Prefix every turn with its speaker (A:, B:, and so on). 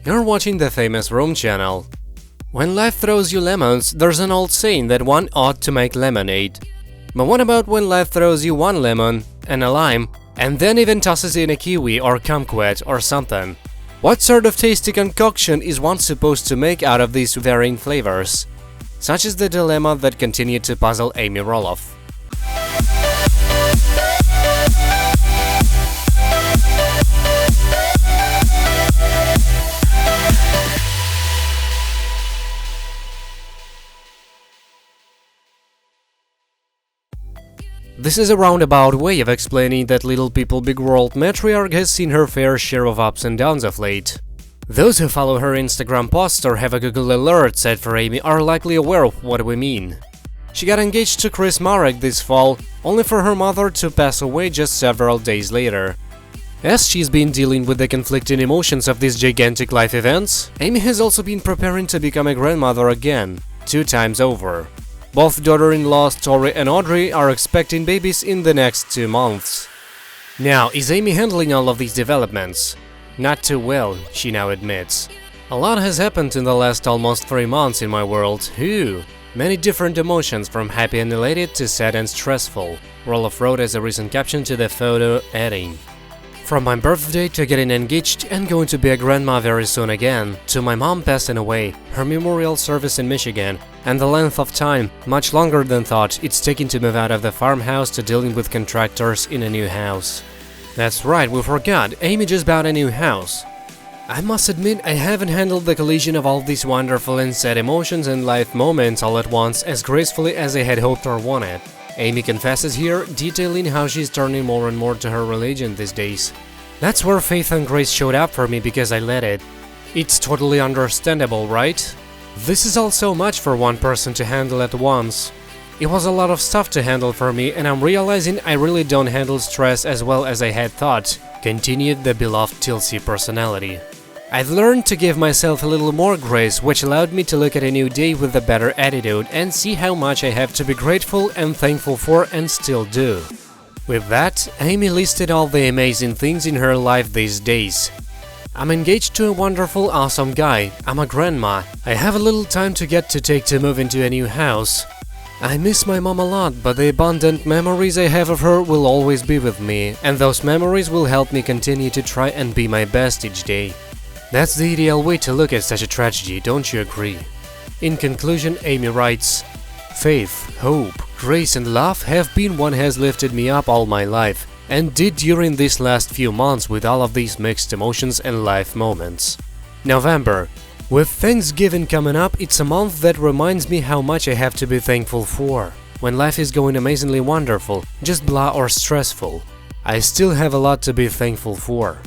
A: You're watching the famous Room channel. When life throws you lemons, there's an old saying that one ought to make lemonade. But what about when life throws you one lemon and a lime, and then even tosses in a kiwi or kumquat or something? What sort of tasty concoction is one supposed to make out of these varying flavors? Such is the dilemma that continued to puzzle Amy Roloff. This is a roundabout way of explaining that Little People Big World matriarch has seen her fair share of ups and downs of late. Those who follow her Instagram posts or have a Google alert set for Amy are likely aware of what we mean. She got engaged to Chris Marek this fall, only for her mother to pass away just several days later. As she's been dealing with the conflicting emotions of these gigantic life events, Amy has also been preparing to become a grandmother again, 2 times over. Both daughter-in-laws Tori and Audrey are expecting babies in the next 2 months. Now, is Amy handling all of these developments? Not too well, she now admits. A lot has happened in the last almost 3 months in my world. Many different emotions, from happy and elated to sad and stressful, Roloff wrote as a recent caption to the photo, adding, "From my birthday to getting engaged and going to be a grandma very soon again, to my mom passing away, her memorial service in Michigan, and the length of time, much longer than thought, it's taken to move out of the farmhouse to dealing with contractors in a new house." That's right, we forgot, Amy just bought a new house. I must admit, I haven't handled the collision of all these wonderful and sad emotions and life moments all at once as gracefully as I had hoped or wanted. Amy confesses here, detailing how she's turning more and more to her religion these days. "That's where faith and grace showed up for me because I let it. It's totally understandable, right? This is all so much for one person to handle at once. It was a lot of stuff to handle for me, and I'm realizing I really don't handle stress as well as I had thought," continued the beloved Tilsy personality. "I've learned to give myself a little more grace, which allowed me to look at a new day with a better attitude and see how much I have to be grateful and thankful for and still do." With that, Amy listed all the amazing things in her life these days. "I'm engaged to a wonderful, awesome guy. I'm a grandma. I have a little time to get to take to move into a new house. I miss my mom a lot, but the abundant memories I have of her will always be with me, and those memories will help me continue to try and be my best each day." That's the ideal way to look at such a tragedy, don't you agree? In conclusion, Amy writes, "Faith, hope, grace and love have been what has lifted me up all my life, and did during these last few months with all of these mixed emotions and life moments. November. With Thanksgiving coming up, it's a month that reminds me how much I have to be thankful for. When life is going amazingly wonderful, just blah or stressful, I still have a lot to be thankful for."